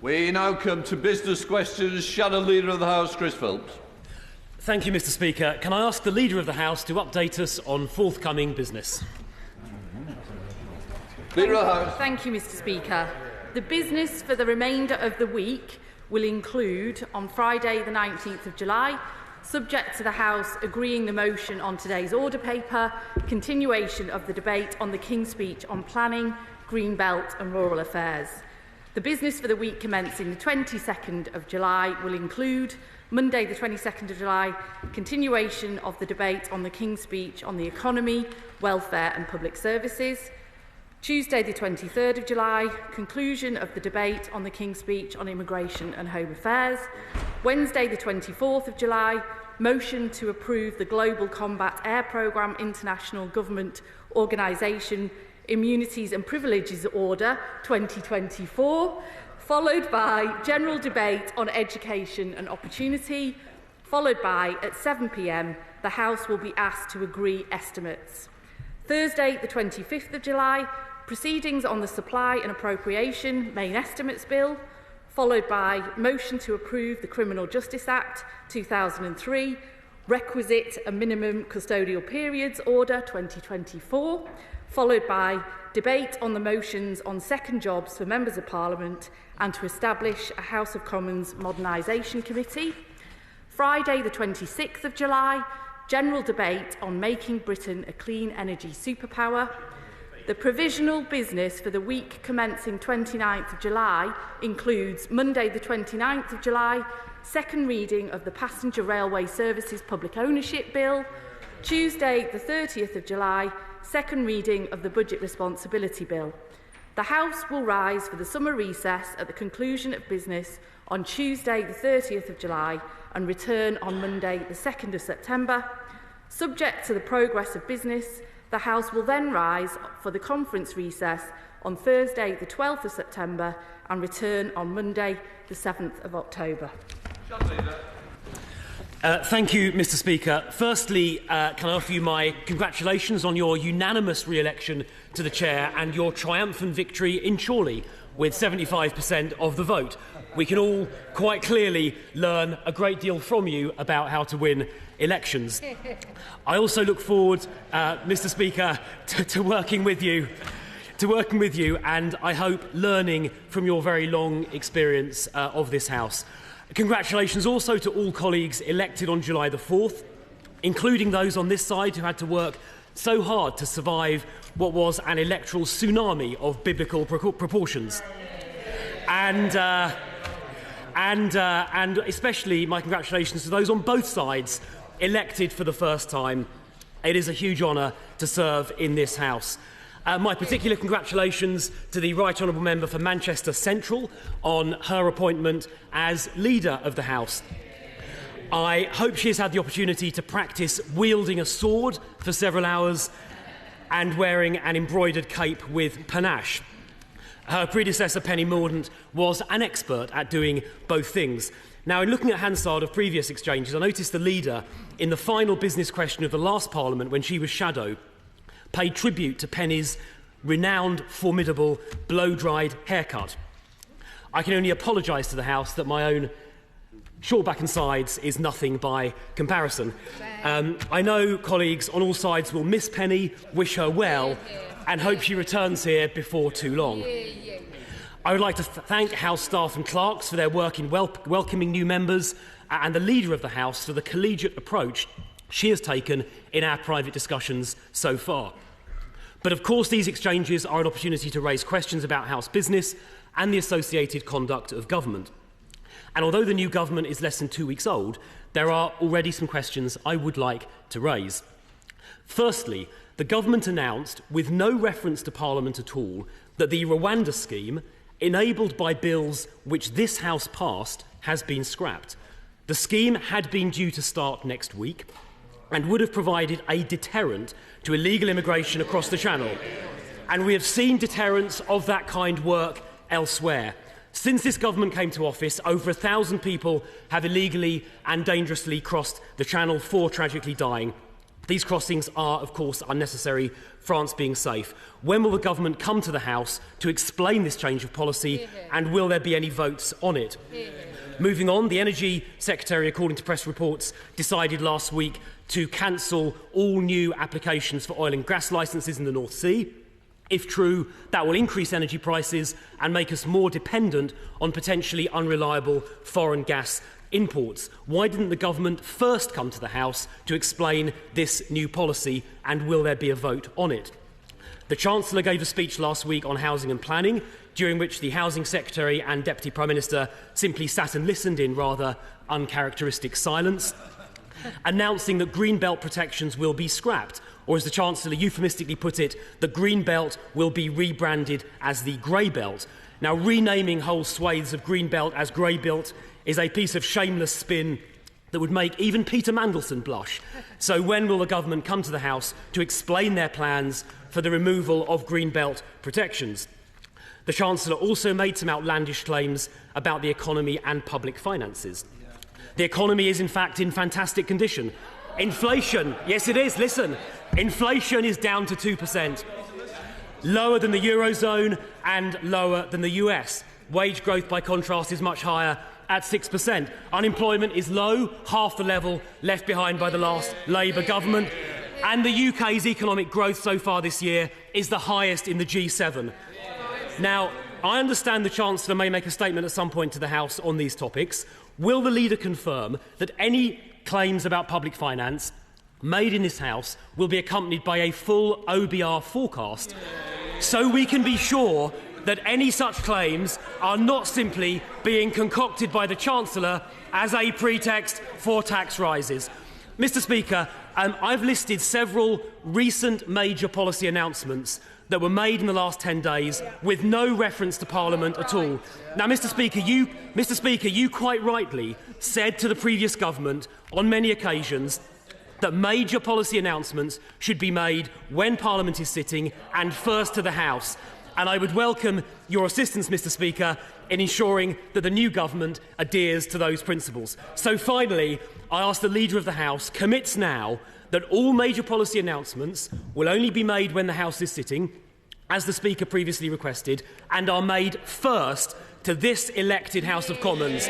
We now come to business questions. Shadow Leader of the House, Chris Phillips. Thank you, Mr. Speaker. Can I ask the Leader of the House to update us on forthcoming business? Leader of the House. Thank you, Mr. Speaker. The business for the remainder of the week will include, on Friday the 19th of July, subject to the House agreeing the motion on today's order paper, continuation of the debate on the King's Speech on planning, Greenbelt and rural affairs. The business for the week commencing the 22nd of July will include Monday the 22nd of July, continuation of the debate on the King's Speech on the economy, welfare and public services. Tuesday the 23rd of July, conclusion of the debate on the King's Speech on immigration and home affairs. Wednesday the 24th of July, motion to approve the Global Combat Air Programme International Government Organisation Immunities and Privileges Order 2024, followed by general debate on education and opportunity, followed by, at 7 p.m, the House will be asked to agree estimates. Thursday the 25th of July, proceedings on the Supply and Appropriation Main Estimates Bill, followed by motion to approve the Criminal Justice Act 2003, Requisite and Minimum Custodial Periods Order 2024, followed by debate on the motions on second jobs for Members of Parliament and to establish a House of Commons Modernisation Committee. Friday the 26th of July, general debate on making Britain a clean energy superpower. The provisional business for the week commencing 29th of July includes Monday the 29th of July, second reading of the Passenger Railway Services Public Ownership Bill, Tuesday the 30th of July, second reading of the Budget Responsibility Bill. The House will rise for the summer recess at the conclusion of business on Tuesday the 30th of July and return on Monday the 2nd of September. Subject to the progress of business, the House will then rise for the conference recess on Thursday the 12th of September and return on Monday the 7th of October. Thank you, Mr. Speaker. Firstly, can I offer you my congratulations on your unanimous re-election to the chair and your triumphant victory in Chorley with 75% of the vote. We can all quite clearly learn a great deal from you about how to win elections. I also look forward, Mr. Speaker, to working with you. And I hope learning from your very long experience of this House. Congratulations also to all colleagues elected on July the 4th, including those on this side who had to work so hard to survive what was an electoral tsunami of biblical proportions. And especially my congratulations to those on both sides elected for the first time. It is a huge honour to serve in this House. My particular congratulations to the Right Honourable Member for Manchester Central on her appointment as Leader of the House. I hope she has had the opportunity to practice wielding a sword for several hours and wearing an embroidered cape with panache. Her predecessor, Penny Mordaunt, was an expert at doing both things. Now, in looking at Hansard of previous exchanges, I noticed the Leader, in the final business question of the last Parliament, when she was Shadow, paid tribute to Penny's renowned, formidable, blow-dried haircut. I can only apologise to the House that my own short back and sides is nothing by comparison. I know colleagues on all sides will miss Penny, wish her well, and hope she returns here before too long. I would like to thank House staff and clerks for their work in welcoming new members, and the Leader of the House for the collegiate approach she has taken in our private discussions so far. But of course these exchanges are an opportunity to raise questions about House business and the associated conduct of government. And although the new government is less than 2 weeks old, there are already some questions I would like to raise. Firstly, the government announced, with no reference to Parliament at all, that the Rwanda scheme, enabled by bills which this House passed, has been scrapped. The scheme had been due to start next week and would have provided a deterrent to illegal immigration across the Channel. And we have seen deterrents of that kind work elsewhere. Since this government came to office, over 1,000 people have illegally and dangerously crossed the Channel, 4 tragically dying. These crossings are, of course, unnecessary, France being safe. When will the government come to the House to explain this change of policy, and will there be any votes on it? Moving on, the Energy Secretary, according to press reports, decided last week to cancel all new applications for oil and gas licences in the North Sea. If true, that will increase energy prices and make us more dependent on potentially unreliable foreign gas imports. Why didn't the government first come to the House to explain this new policy, and will there be a vote on it? The Chancellor gave a speech last week on housing and planning, during which the Housing Secretary and Deputy Prime Minister simply sat and listened in rather uncharacteristic silence, announcing that green belt protections will be scrapped, or as the Chancellor euphemistically put it, the green belt will be rebranded as the grey belt. Now, renaming whole swathes of green belt as grey belt is a piece of shameless spin that would make even Peter Mandelson blush. So when will the government come to the House to explain their plans for the removal of green belt protections? The Chancellor also made some outlandish claims about the economy and public finances. The economy is, in fact, in fantastic condition. Inflation, yes it is, listen, inflation is down to 2%, lower than the Eurozone and lower than the US. Wage growth, by contrast, is much higher at 6%. Unemployment is low, half the level left behind by the last Labour government. And the UK's economic growth so far this year is the highest in the G7. Now, I understand the Chancellor may make a statement at some point to the House on these topics. Will the leader confirm that any claims about public finance made in this House will be accompanied by a full OBR forecast, so we can be sure that any such claims are not simply being concocted by the Chancellor as a pretext for tax rises? Mr. Speaker, I've listed several recent major policy announcements that were made in the last 10 days with no reference to Parliament at all. Now, Mr. Speaker, you quite rightly said to the previous government on many occasions that major policy announcements should be made when Parliament is sitting and first to the House. And I would welcome your assistance, Mr. Speaker, in ensuring that the new government adheres to those principles. So finally, I ask the Leader of the House commits now that all major policy announcements will only be made when the House is sitting, as the Speaker previously requested, and are made first to this elected House of Commons,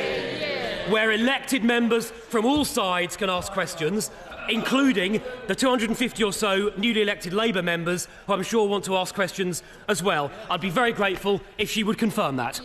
where elected members from all sides can ask questions, including the 250 or so newly elected Labour members who I'm sure want to ask questions as well. I'd be very grateful if she would confirm that.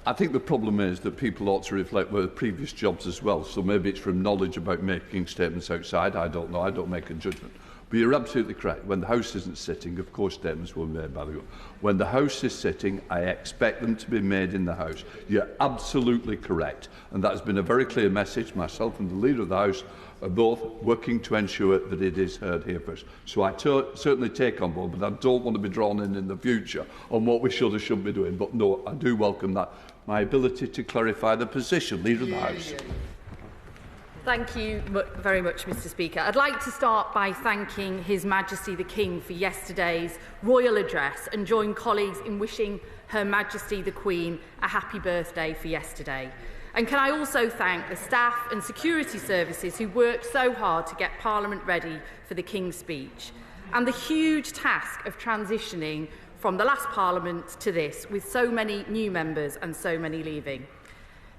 I think the problem is that people ought to reflect their previous jobs as well, so maybe it's from knowledge about making statements outside. I don't know, I don't make a judgment. But you're absolutely correct. When the House isn't sitting, of course statements will be made by the government. When the House is sitting, I expect them to be made in the House. You're absolutely correct. And that has been a very clear message. Myself and the Leader of the House are both working to ensure that it is heard here first. So I certainly take on board, but I don't want to be drawn in the future on what we should or shouldn't be doing. But no, I do welcome that. My ability to clarify the position, Leader of the House. Thank you very much, Mr. Speaker. I'd like to start by thanking His Majesty the King for yesterday's royal address and join colleagues in wishing Her Majesty the Queen a happy birthday for yesterday. And can I also thank the staff and security services who worked so hard to get Parliament ready for the King's speech, and the huge task of transitioning from the last Parliament to this, with so many new members and so many leaving.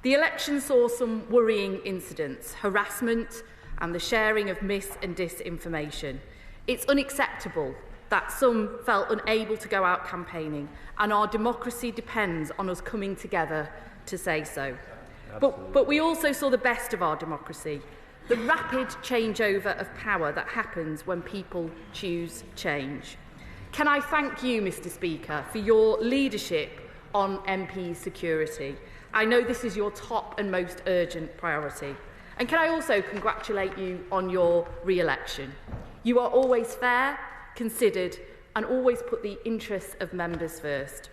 The election saw some worrying incidents, harassment and the sharing of mis- and disinformation. It's unacceptable that some felt unable to go out campaigning, and our democracy depends on us coming together to say so. But we also saw the best of our democracy, the rapid changeover of power that happens when people choose change. Can I thank you, Mr. Speaker, for your leadership on MP security? I know this is your top and most urgent priority. And can I also congratulate you on your re-election? You are always fair, considered, and always put the interests of members first.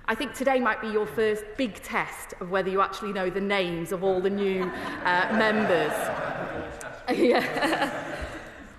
I think today might be your first big test of whether you actually know the names of all the new members.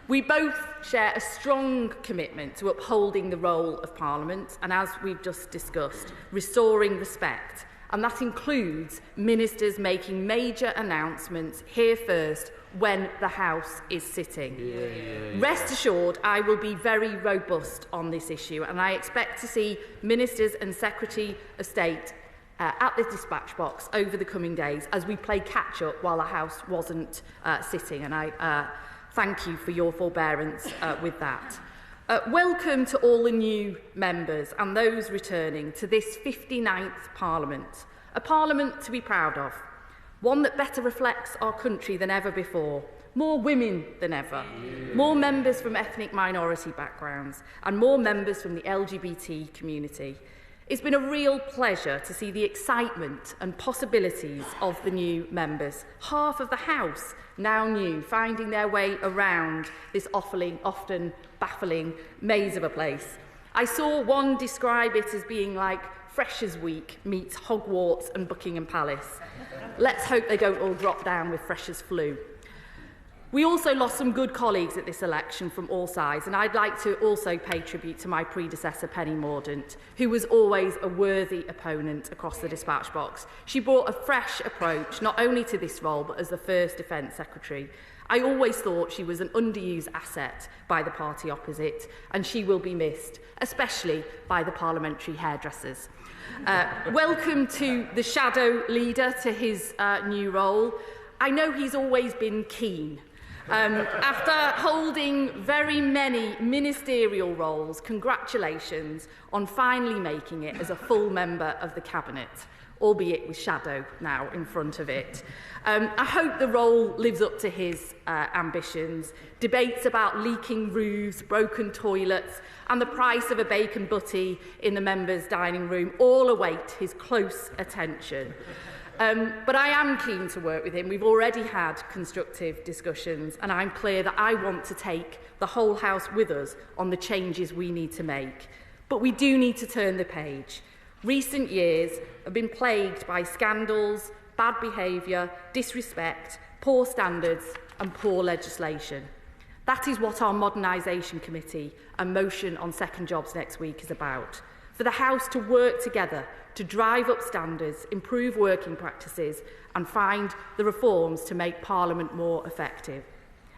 We both share a strong commitment to upholding the role of Parliament and, as we've just discussed, restoring respect. And that includes ministers making major announcements here first when the House is sitting. Rest assured, I will be very robust on this issue, and I expect to see Ministers and Secretary of State at the dispatch box over the coming days as we play catch-up while the House wasn't sitting, and I thank you for your forbearance with that. Welcome to all the new members and those returning to this 59th Parliament, a Parliament to be proud of, one that better reflects our country than ever before, more women than ever, more members from ethnic minority backgrounds, and more members from the LGBT community. It's been a real pleasure to see the excitement and possibilities of the new members. Half of the House now new, finding their way around this often baffling maze of a place. I saw one describe it as being like Freshers' Week meets Hogwarts and Buckingham Palace. Let's hope they don't all drop down with Freshers' flu. We also lost some good colleagues at this election from all sides, and I'd like to also pay tribute to my predecessor, Penny Mordaunt, who was always a worthy opponent across the dispatch box. She brought a fresh approach, not only to this role, but as the first Defence Secretary. I always thought she was an underused asset by the party opposite, and she will be missed, especially by the parliamentary hairdressers. Welcome to the shadow leader to his new role. I know he's always been keen. After holding very many ministerial roles, congratulations on finally making it as a full member of the Cabinet, albeit with shadow now in front of it. I hope the role lives up to his ambitions. Debates about leaking roofs, broken toilets, and the price of a bacon butty in the members' dining room all await his close attention. But I am keen to work with him. We've already had constructive discussions, and I'm clear that I want to take the whole House with us on the changes we need to make. But we do need to turn the page. Recent years have been plagued by scandals, bad behaviour, disrespect, poor standards and poor legislation. That is what our Modernisation Committee and motion on second jobs next week is about. For the House to work together to drive up standards, improve working practices and find the reforms to make Parliament more effective.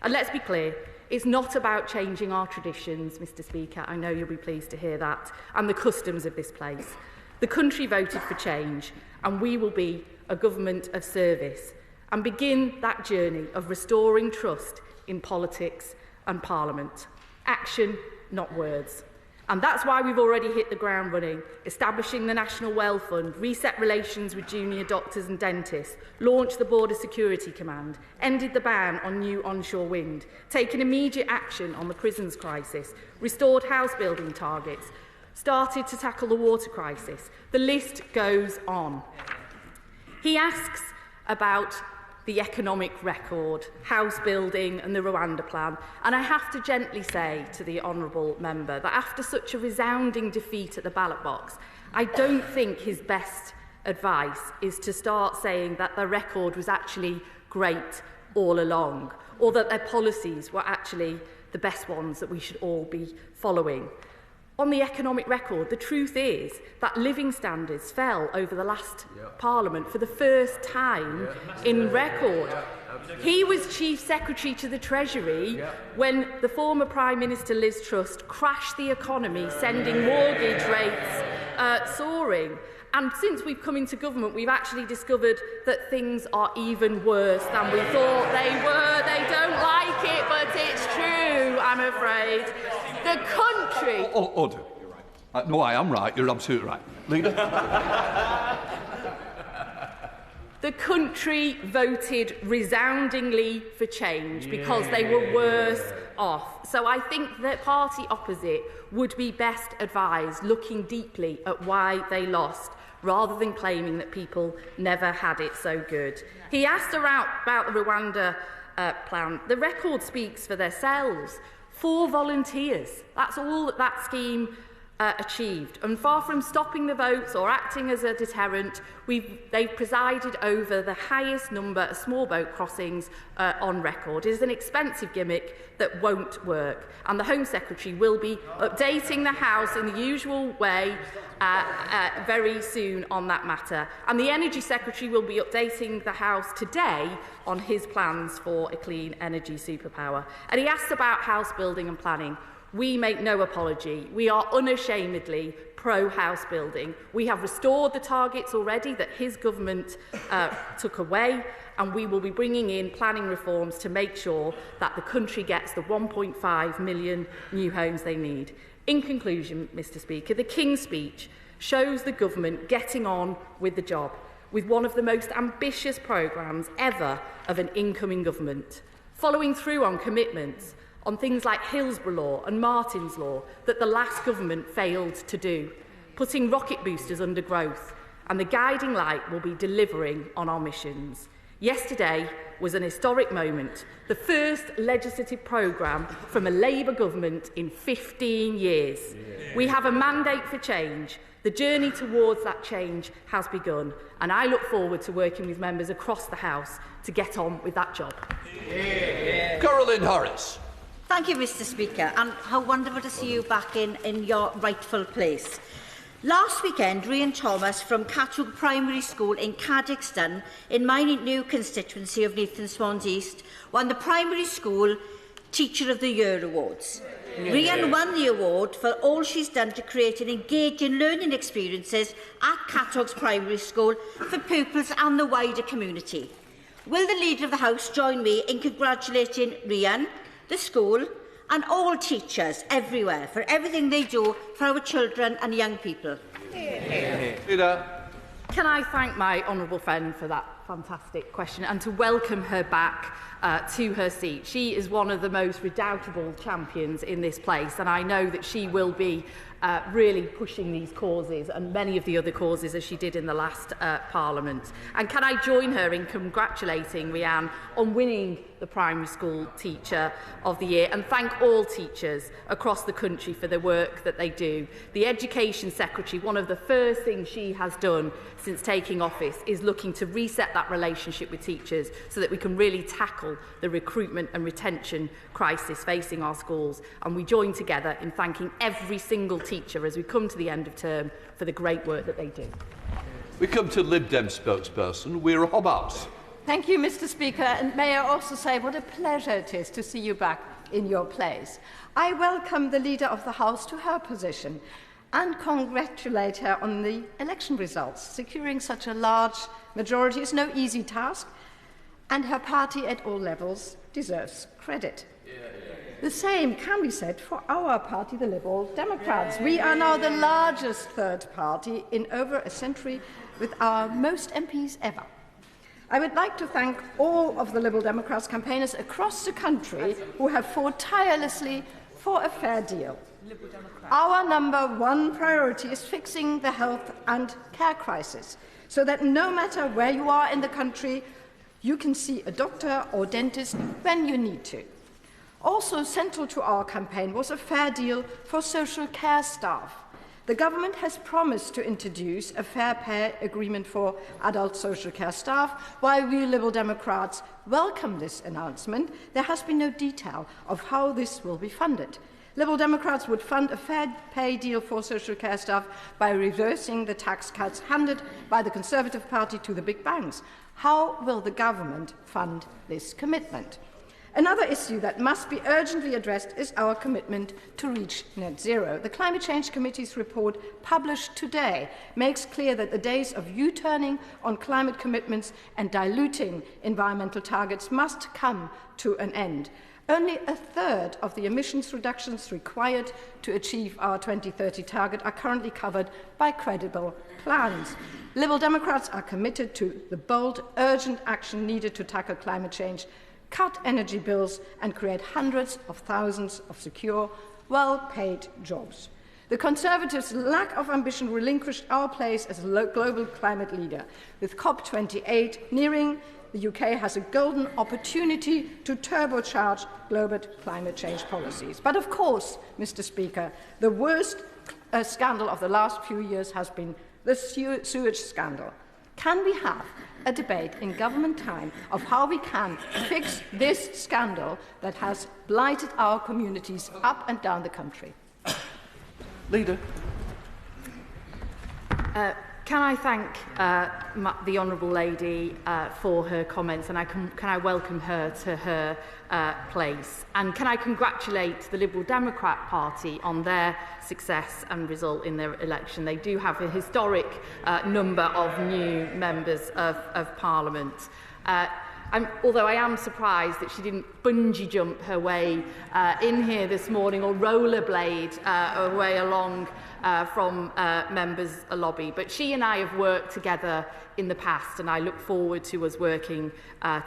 And let's be clear, it's not about changing our traditions, Mr Speaker, I know you'll be pleased to hear that, and the customs of this place. The country voted for change, and we will be a government of service and begin that journey of restoring trust in politics and Parliament. Action, not words. And that's why we've already hit the ground running, establishing the National Well Fund, reset relations with junior doctors and dentists, launched the Border Security Command, ended the ban on new onshore wind, taken immediate action on the prisons crisis, restored house building targets, started to tackle the water crisis. The list goes on. He asks about the economic record, house building and the Rwanda plan. And I have to gently say to the honourable member that after such a resounding defeat at the ballot box, I don't think his best advice is to start saying that the record was actually great all along, or that their policies were actually the best ones that we should all be following. On the economic record, the truth is that living standards fell over the last Parliament for the first time in record. He was Chief Secretary to the Treasury when the former Prime Minister Liz Truss crashed the economy, sending mortgage rates soaring. And since we've come into government, we've actually discovered that things are even worse than we thought they were. They don't like it, but it's true, I'm afraid. The country... Order. No, I am right. You're absolutely right. Leader? The country voted resoundingly for change because they were worse off. So I think the party opposite would be best advised looking deeply at why they lost, rather than claiming that people never had it so good. He asked about the Rwanda plan. The record speaks for themselves. 4 volunteers. That's all that scheme achieved. And far from stopping the votes or acting as a deterrent, they've presided over the highest number of small boat crossings on record. It is an expensive gimmick that won't work, and the Home Secretary will be updating the House in the usual way very soon on that matter. And the Energy Secretary will be updating the House today on his plans for a clean energy superpower. And he asked about house building and planning. We make no apology. We are unashamedly pro-house building. We have restored the targets already that his government took away, and we will be bringing in planning reforms to make sure that the country gets the 1.5 million new homes they need. In conclusion, Mr Speaker, the King's speech shows the government getting on with the job, with one of the most ambitious programmes ever of an incoming government, following through on commitments on things like Hillsborough Law and Martin's Law that the last government failed to do, putting rocket boosters under growth, and the guiding light will be delivering on our missions. Yesterday was an historic moment, the first legislative programme from a Labour government in 15 years. We have a mandate for change. The journey towards that change has begun, and I look forward to working with members across the House to get on with that job. Carolyn Harris. Thank you, Mr Speaker, and how wonderful to see you back in your rightful place. Last weekend, Rhian Thomas from Catchug Primary School in Cadixton, in my new constituency of Neath and Swansea East, won the Primary School Teacher of the Year Awards. Rhian won the award for all she's done to create an engaging learning experiences at Catchug's Primary School for pupils and the wider community. Will the Leader of the House join me in congratulating Rhian, the school and all teachers everywhere for everything they do for our children and young people? Can I thank my honourable friend for that fantastic question and to welcome her back to her seat. She is one of the most redoubtable champions in this place, and I know that she will be really pushing these causes and many of the other causes as she did in the last Parliament. And can I join her in congratulating Rhian on winning the Primary School Teacher of the Year, and thank all teachers across the country for the work that they do. The Education Secretary, one of the first things she has done since taking office is looking to reset that relationship with teachers so that we can really tackle the recruitment and retention crisis facing our schools. And we join together in thanking every single teacher as we come to the end of term for the great work that they do. We come to Lib Dem spokesperson, Wera Hobhouse. Thank you, Mr Speaker, and may I also say what a pleasure it is to see you back in your place. I welcome the Leader of the House to her position and congratulate her on the election results. Securing such a large majority is no easy task, and her party at all levels deserves credit. The same can be said for our party, the Liberal Democrats. We are now the largest third party in over a century, with our most MPs ever. I would like to thank all of the Liberal Democrats campaigners across the country who have fought tirelessly for a fair deal. Our number one priority is fixing the health and care crisis, so that no matter where you are in the country, you can see a doctor or dentist when you need to. Also central to our campaign was a fair deal for social care staff. The government has promised to introduce a fair pay agreement for adult social care staff. While we Liberal Democrats welcome this announcement, there has been no detail of how this will be funded. Liberal Democrats would fund a fair pay deal for social care staff by reversing the tax cuts handed by the Conservative Party to the big banks. How will the government fund this commitment? Another issue that must be urgently addressed is our commitment to reach net zero. The Climate Change Committee's report, published today, makes clear that the days of U-turning on climate commitments and diluting environmental targets must come to an end. Only a third of the emissions reductions required to achieve our 2030 target are currently covered by credible plans. Liberal Democrats are committed to the bold, urgent action needed to tackle climate change, cut energy bills and create hundreds of thousands of secure, well-paid jobs. The Conservatives' lack of ambition relinquished our place as a global climate leader. With COP28 nearing, the UK has a golden opportunity to turbocharge global climate change policies. But of course, Mr Speaker, the worst scandal of the last few years has been the sewage scandal. Can we have a debate in government time of how we can fix this scandal that has blighted our communities up and down the country? Leader. Can I thank the Honourable Lady for her comments, and can I welcome her to her place? And can I congratulate the Liberal Democrat Party on their success and result in their election? They do have a historic number of new members of Parliament. Although I am surprised that she didn't bungee jump her way in here this morning or rollerblade her way along from members' lobby. But she and I have worked together in the past, and I look forward to us working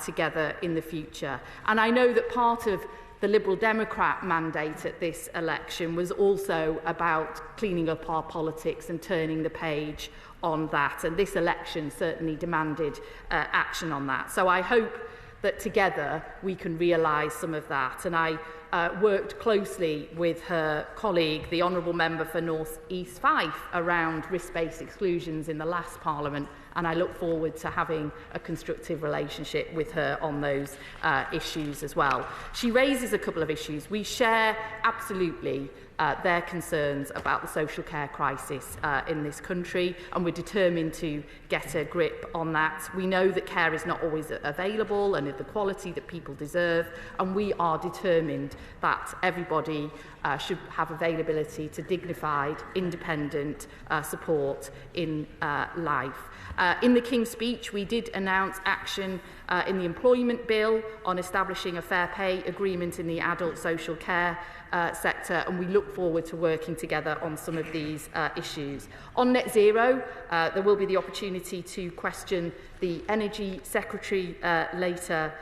together in the future. And I know that part of the Liberal Democrat mandate at this election was also about cleaning up our politics and turning the page on that, and this election certainly demanded action on that. So I hope that together we can realise some of that, and I worked closely with her colleague, the Honourable Member for North East Fife, around risk-based exclusions in the last Parliament, and I look forward to having a constructive relationship with her on those issues as well. She raises a couple of issues. We share absolutely their concerns about the social care crisis in this country, and we're determined to get a grip on that. We know that care is not always available and of the quality that people deserve, and we are determined that everybody should have availability to dignified, independent support in life. In the King's Speech, we did announce action in the Employment Bill on establishing a fair pay agreement in the adult social care sector, and we look forward to working together on some of these issues. On net zero, there will be the opportunity to question the Energy Secretary later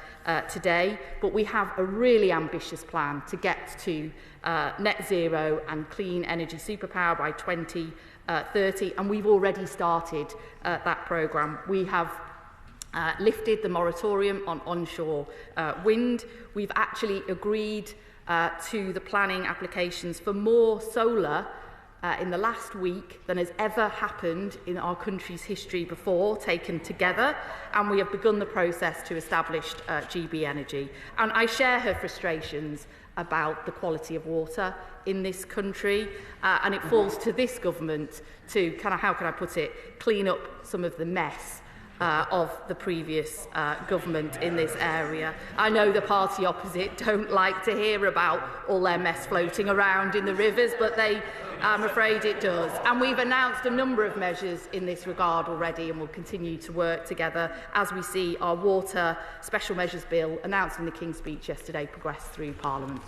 today, but we have a really ambitious plan to get to net zero and clean energy superpower by 2030, and we've already started that programme. We have lifted the moratorium on onshore wind. We've actually agreed to the planning applications for more solar in the last week than has ever happened in our country's history before, taken together, and we have begun the process to establish GB Energy. And I share her frustrations about the quality of water in this country, and it falls to this government to how can I put it, clean up some of the mess of the previous government in this area. I know the party opposite don't like to hear about all their mess floating around in the rivers, but I'm afraid it does. And we've announced a number of measures in this regard already, and we'll continue to work together as we see our Water Special Measures Bill, announced in the King's Speech yesterday, progress through Parliament.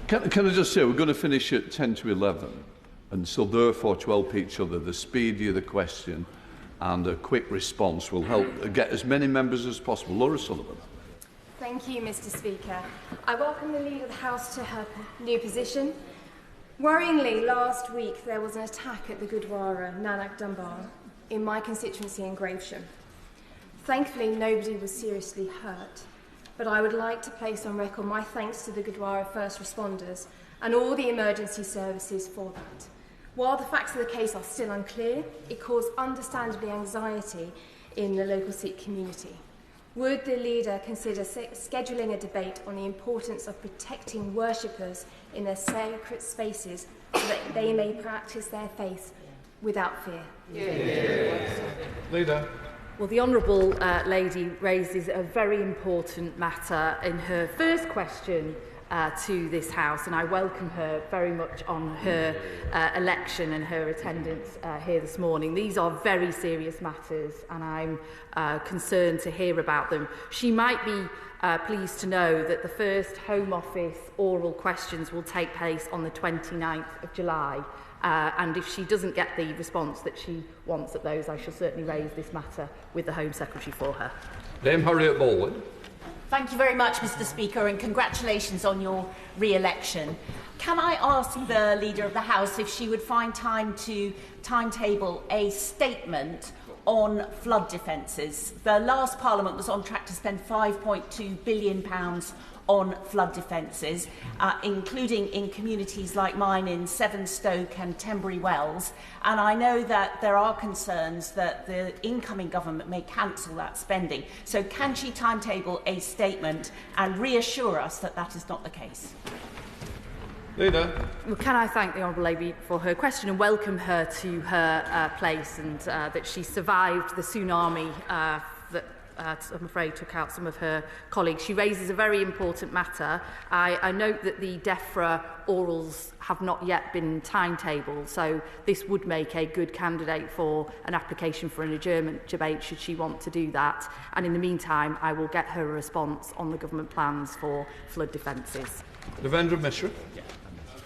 Can I just say, we're going to finish at 10 to 11, and so therefore to help each other, the speedier the question and a quick response will help get as many members as possible. Laura Sullivan. Thank you, Mr. Speaker. I welcome the Leader of the House to her new position. Worryingly, last week there was an attack at the Gurdwara, Nanak Dunbar, in my constituency in Gravesham. Thankfully, nobody was seriously hurt, but I would like to place on record my thanks to the Gurdwara first responders and all the emergency services for that. While the facts of the case are still unclear, it caused understandably anxiety in the local Sikh community. Would the leader consider scheduling a debate on the importance of protecting worshippers in their sacred spaces so that they may practice their faith without fear? Yeah. Leader. Well, the Honourable Lady raises a very important matter in her first question to this House, and I welcome her very much on her election and her attendance here this morning. These are very serious matters, and I'm concerned to hear about them. She might be pleased to know that the first Home Office oral questions will take place on the 29th of July, and if she doesn't get the response that she wants at those, I shall certainly raise this matter with the Home Secretary for her. Dame Harriett Baldwin. Thank you very much, Mr. Speaker, and congratulations on your re-election. Can I ask the Leader of the House if she would find time to timetable a statement on flood defences? The last Parliament was on track to spend £5.2 billion on flood defences, including in communities like mine in Sevenostoke and Tenbury Wells. And I know that there are concerns that the incoming government may cancel that spending. So can she timetable a statement and reassure us that that is not the case? Leader. Well, can I thank the Honourable Lady for her question and welcome her to her place, and that she survived the tsunami that I'm afraid took out some of her colleagues. She raises a very important matter. I note that the DEFRA orals have not yet been timetabled, so this would make a good candidate for an application for an adjournment debate should she want to do that. And in the meantime, I will get her a response on the government plans for flood defences. Navendu, Mishra.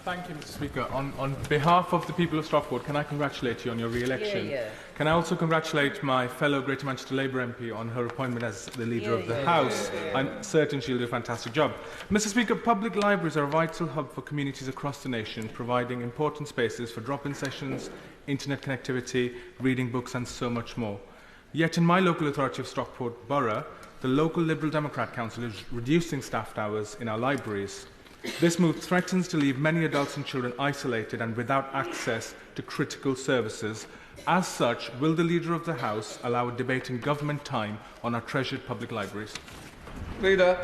Thank you, Mr. Speaker. On behalf of the people of Stockport, can I congratulate you on your re-election? Can I also congratulate my fellow Greater Manchester Labour MP on her appointment as the Leader of the House? I'm certain she'll do a fantastic job. Mr. Speaker, public libraries are a vital hub for communities across the nation, providing important spaces for drop-in sessions, internet connectivity, reading books and so much more. Yet in my local authority of Stockport Borough, the local Liberal Democrat Council is reducing staffed hours in our libraries. This move threatens to leave many adults and children isolated and without access to critical services. As such, will the Leader of the House allow a debate in government time on our treasured public libraries? Leader.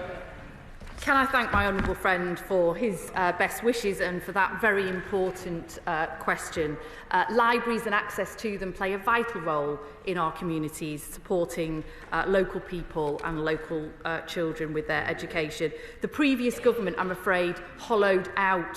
Can I thank my honourable friend for his best wishes and for that very important question. Libraries and access to them play a vital role in our communities, supporting local people and local children with their education. The previous government, I'm afraid, hollowed out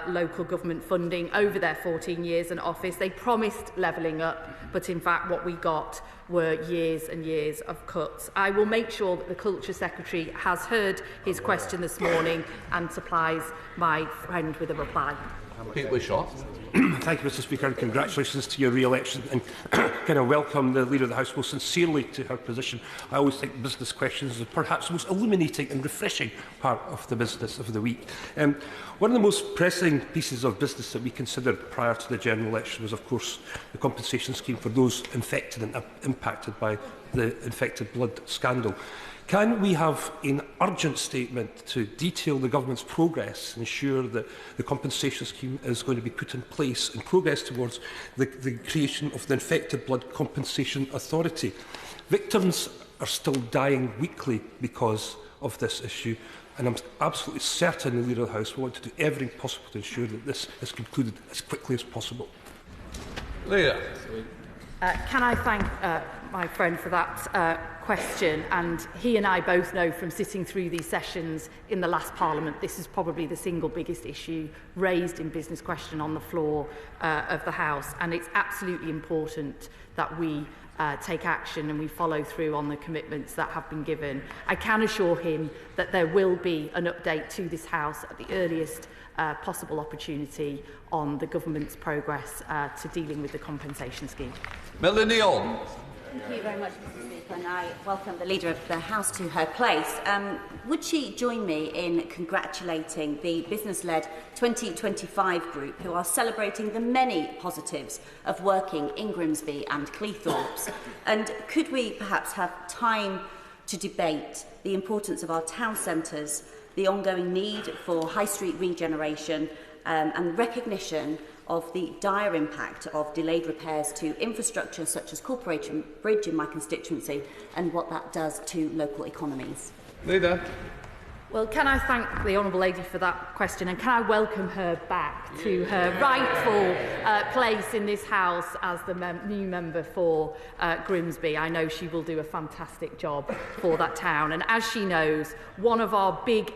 local government funding over their 14 years in office. They promised levelling up, but in fact what we got were years and years of cuts. I will make sure that the Culture Secretary has heard his question this morning and supplies my friend with a reply. Wishart. Thank you, Mr. Speaker, and congratulations to your re-election. And can I welcome the Leader of the House most sincerely to her position. I always think business questions are perhaps the most illuminating and refreshing part of the business of the week. One of the most pressing pieces of business that we considered prior to the general election was, of course, the compensation scheme for those infected and impacted by the infected blood scandal. Can we have an urgent statement to detail the government's progress, ensure that the compensation scheme is going to be put in place and progress towards the creation of the Infected Blood Compensation Authority? Victims are still dying weekly because of this issue, and I'm absolutely certain the Leader of the House will want to do everything possible to ensure that this is concluded as quickly as possible. Leader. Can I thank my friend for that question? And he and I both know from sitting through these sessions in the last Parliament, this is probably the single biggest issue raised in business question on the floor of the House. And it's absolutely important that we take action and we follow through on the commitments that have been given. I can assure him that there will be an update to this House at the earliest possible opportunity on the government's progress to dealing with the compensation scheme. Melanie on. Thank you very much, Mr. Speaker, and I welcome the Leader of the House to her place. Would she join me in congratulating the business-led 2025 group who are celebrating the many positives of working in Grimsby and Cleethorpes? And could we perhaps have time to debate the importance of our town centres, the ongoing need for high street regeneration and recognition of the dire impact of delayed repairs to infrastructure such as Corporation Bridge in my constituency and what that does to local economies? Leader. Well, can I thank the Honourable Lady for that question, and can I welcome her back to her rightful place in this House as the new member for Grimsby. I know she will do a fantastic job for that town, and as she knows, one of our big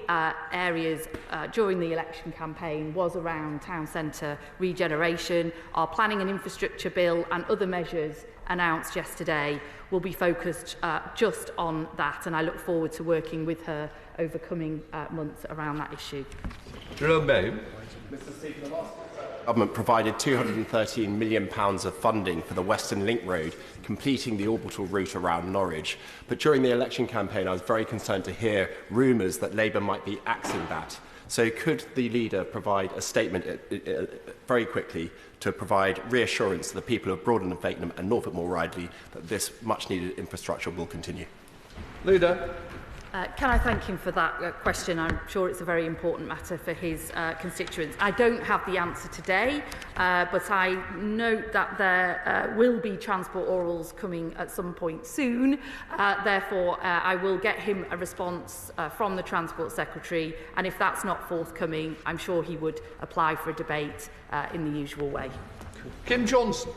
areas during the election campaign was around town centre regeneration. Our planning and infrastructure bill and other measures announced yesterday will be focused just on that, and I look forward to working with her over coming months around that issue. Jerome Babe. Mr. Speaker, the last government provided £213 million of funding for the Western Link Road, completing the orbital route around Norwich. But during the election campaign, I was very concerned to hear rumours that Labour might be axing that. So could the leader provide a statement very quickly to provide reassurance to the people of Broughton and Fakenham and Norfolk more widely that this much-needed infrastructure will continue? Leader. Can I thank him for that question? I'm sure it's a very important matter for his constituents. I don't have the answer today, but I note that there will be transport orals coming at some point soon. Therefore, I will get him a response from the Transport Secretary, and if that's not forthcoming, I'm sure he would apply for a debate in the usual way. Kim Johnson.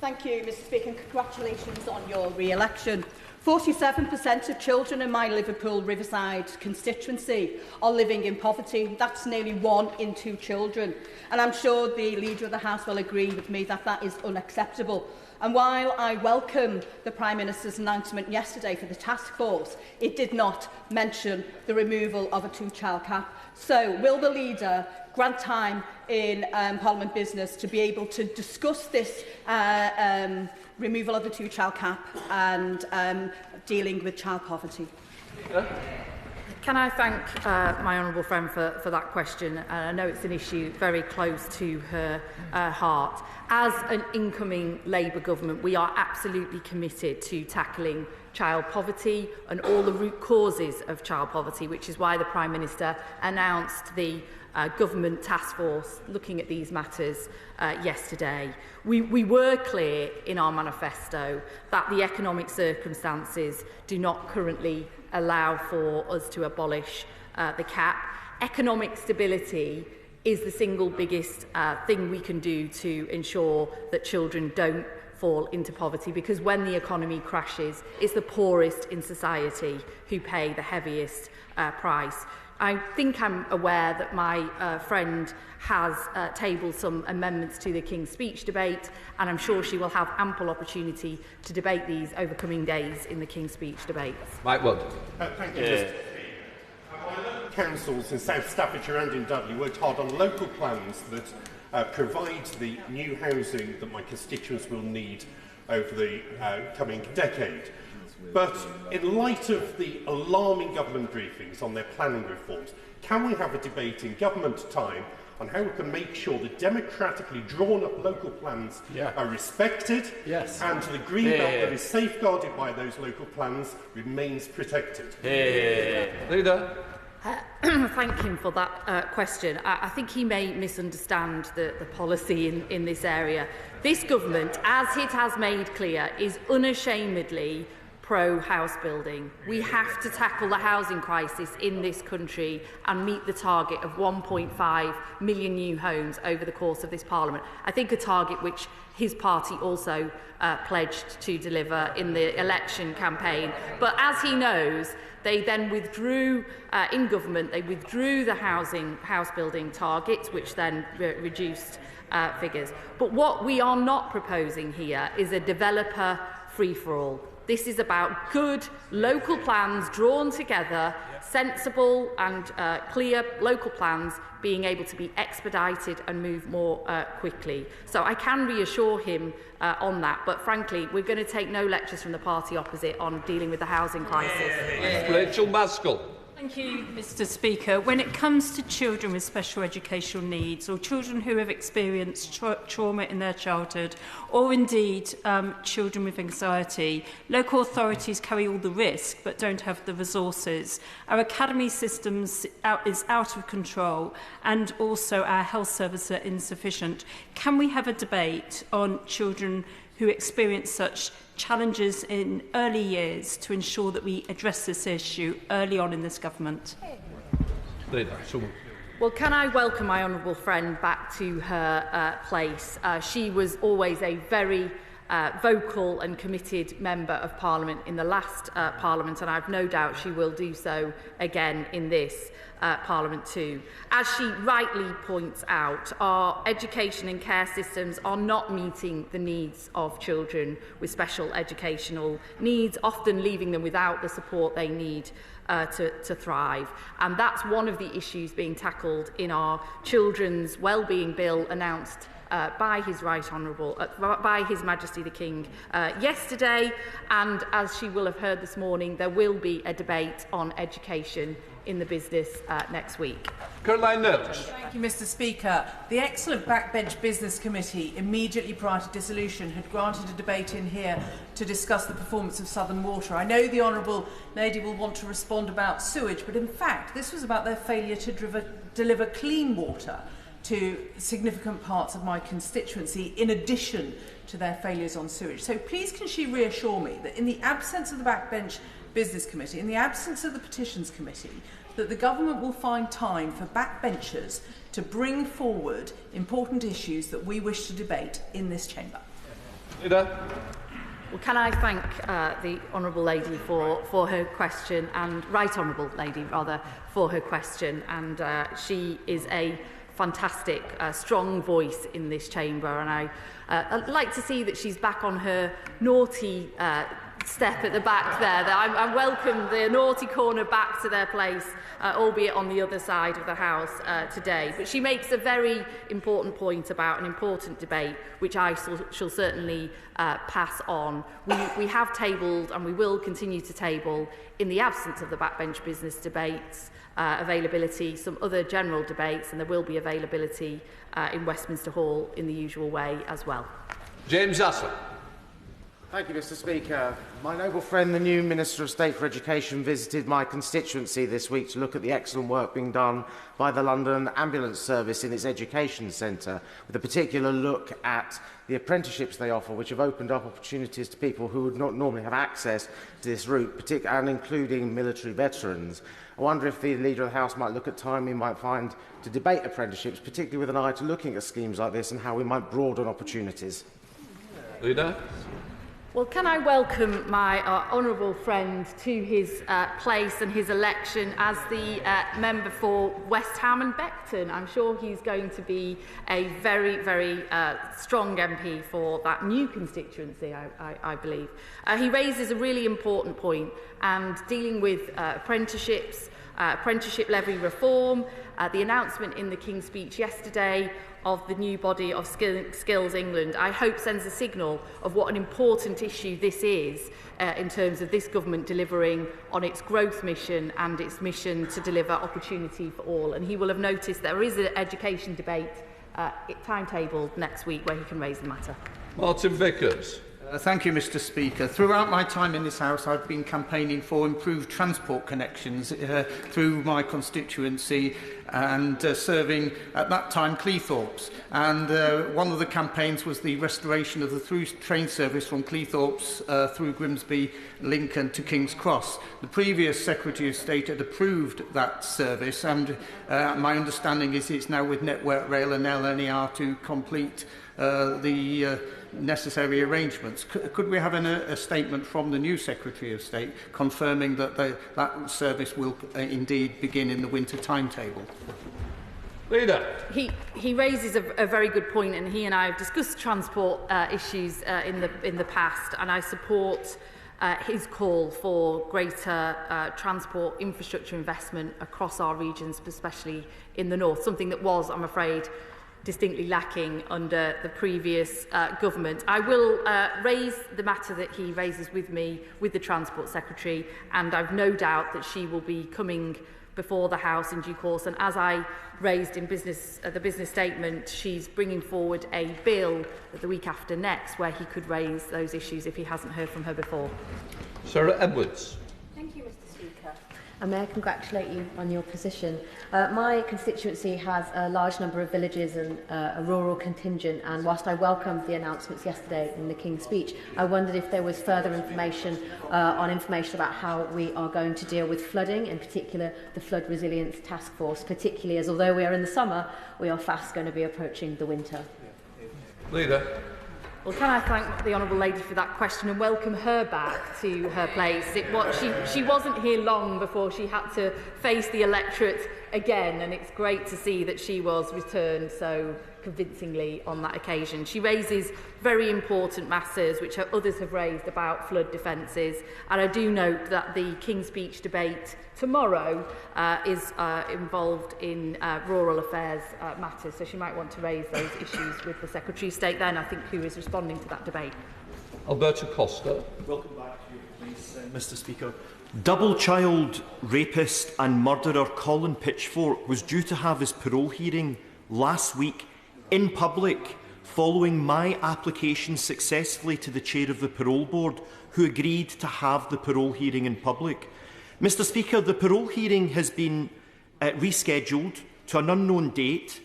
Thank you, Mr Speaker, and congratulations on your re-election. 47% of children in my Liverpool Riverside constituency are living in poverty. That's nearly 1 in 2 children. And I'm sure the Leader of the House will agree with me that that is unacceptable. And while I welcome the Prime Minister's announcement yesterday for the task force, it did not mention the removal of a 2-child cap. So will the Leader grant time in Parliament business to be able to discuss this removal of the 2-child cap and dealing with child poverty? Can I thank my honourable friend for that question? I know it's an issue very close to her heart. As an incoming Labour government, we are absolutely committed to tackling child poverty and all the root causes of child poverty, which is why the Prime Minister announced the government task force looking at these matters yesterday. We were clear in our manifesto that the economic circumstances do not currently allow for us to abolish the cap. Economic stability is the single biggest thing we can do to ensure that children don't fall into poverty, because when the economy crashes, it's the poorest in society who pay the heaviest price. I think I'm aware that my friend has tabled some amendments to the King's Speech debate, and I'm sure she will have ample opportunity to debate these over coming days in the King's Speech debates. Mike Wood. Thank you, Mr. Councils in South Staffordshire and in Dudley worked hard on local plans that provide the new housing that my constituents will need over the coming decade. But in light of the alarming government briefings on their planning reforms, can we have a debate in government time on how we can make sure the democratically drawn-up local plans are respected and the green belt that is safeguarded by those local plans remains protected? Leader. Thank him for that question. I think he may misunderstand the policy in this area. This government, as it has made clear, is unashamedly pro-house building. We have to tackle the housing crisis in this country and meet the target of 1.5 million new homes over the course of this Parliament. I think a target which his party also pledged to deliver in the election campaign. But as he knows, they then withdrew, in government, they withdrew the house building targets, which then reduced figures. But what we are not proposing here is a developer free-for-all. This is about good local plans drawn together, sensible and clear local plans being able to be expedited and move more quickly. So I can reassure him on that, but frankly, we're going to take no lectures from the party opposite on dealing with the housing crisis. Rachel Maskell. Thank you, Mr. Speaker. When it comes to children with special educational needs or children who have experienced trauma in their childhood or indeed children with anxiety, local authorities carry all the risk but don't have the resources. Our academy system is out of control and also our health services are insufficient. Can we have a debate on children who experience such challenges in early years to ensure that we address this issue early on in this government? Well, can I welcome my honourable friend back to her place? She was always a very vocal and committed Member of Parliament in the last Parliament, and I've no doubt she will do so again in this Parliament too. As she rightly points out, our education and care systems are not meeting the needs of children with special educational needs, often leaving them without the support they need to thrive. And that's one of the issues being tackled in our Children's Wellbeing Bill announced by His Right Honourable, by His Majesty the King yesterday, and as she will have heard this morning, there will be a debate on education in the business next week. Carolyn. Thank you, Mr. Speaker. The excellent Backbench Business Committee, immediately prior to dissolution, had granted a debate in here to discuss the performance of Southern Water. I know the Honourable Lady will want to respond about sewage, but in fact this was about their failure to deliver clean water to significant parts of my constituency, in addition to their failures on sewage. So please can she reassure me that in the absence of the Backbench Business Committee, in the absence of the Petitions Committee, that the government will find time for backbenchers to bring forward important issues that we wish to debate in this chamber. Well, can I thank the Honourable Lady for her question, and Right Honourable Lady, rather, for her question. And she is a fantastic, strong voice in this chamber, and I'd like to see that she's back on her naughty step at the back there. I welcome the naughty corner back to their place, albeit on the other side of the House today. But she makes a very important point about an important debate, which I shall certainly pass on. We have tabled, and we will continue to table, in the absence of the backbench business debates, availability, some other general debates, and there will be availability in Westminster Hall in the usual way as well. James Asser. Thank you, Mr. Speaker. My noble friend, the new Minister of State for Education, visited my constituency this week to look at the excellent work being done by the London Ambulance Service in its education centre, with a particular look at the apprenticeships they offer, which have opened up opportunities to people who would not normally have access to this route, and including military veterans. I wonder if the Leader of the House might look at time we might find to debate apprenticeships, particularly with an eye to looking at schemes like this and how we might broaden opportunities. Leader. Well, can I welcome my honourable friend to his place and his election as the member for West Ham and Beckton. I'm sure he's going to be a very, very strong MP for that new constituency, I believe. He raises a really important point, and dealing with apprenticeships, apprenticeship levy reform, the announcement in the King's Speech yesterday of the new body of Skills England, I hope sends a signal of what an important issue this is in terms of this government delivering on its growth mission and its mission to deliver opportunity for all. And he will have noticed there is an education debate timetabled next week where he can raise the matter. Martin Vickers. Thank you, Mr. Speaker. Throughout my time in this House, I've been campaigning for improved transport connections through my constituency and serving, at that time, Cleethorpes. And one of the campaigns was the restoration of the through train service from Cleethorpes through Grimsby, Lincoln to King's Cross. The previous Secretary of State had approved that service, and my understanding is it's now with Network Rail and LNER to complete the necessary arrangements. Could we have a statement from the new Secretary of State confirming that that service will indeed begin in the winter timetable? Leader. He raises a very good point, and he and I have discussed transport issues in the past, and I support his call for greater transport infrastructure investment across our regions, especially in the north, something that was, I'm afraid, distinctly lacking under the previous government. I will raise the matter that he raises with me with the Transport Secretary, and I've no doubt that she will be coming before the House in due course. And as I raised in the business statement, she's bringing forward a bill the week after next where he could raise those issues if he hasn't heard from her before. Sarah Edwards. Thank you, Mr. Speaker. And may I congratulate you on your position. My constituency has a large number of villages and a rural contingent, and whilst I welcomed the announcements yesterday in the King's Speech, I wondered if there was further information about how we are going to deal with flooding, in particular the Flood Resilience Task Force, particularly as although we are in the summer, we are fast going to be approaching the winter. Leader. Well, can I thank the Honourable Lady for that question and welcome her back to her place. She wasn't here long before she had to face the electorate again, and it's great to see that she was returned so convincingly on that occasion. She raises very important matters which others have raised about flood defences, and I do note that the King's Speech debate tomorrow is involved in rural affairs matters, so she might want to raise those issues with the Secretary of State then, I think, who is responding to that debate. Alberto Costa. Welcome back to you. Mr Speaker. Double-child rapist and murderer Colin Pitchfork was due to have his parole hearing last week in public following my application successfully to the chair of the parole board, who agreed to have the parole hearing in public. Mr Speaker, the parole hearing has been rescheduled to an unknown date,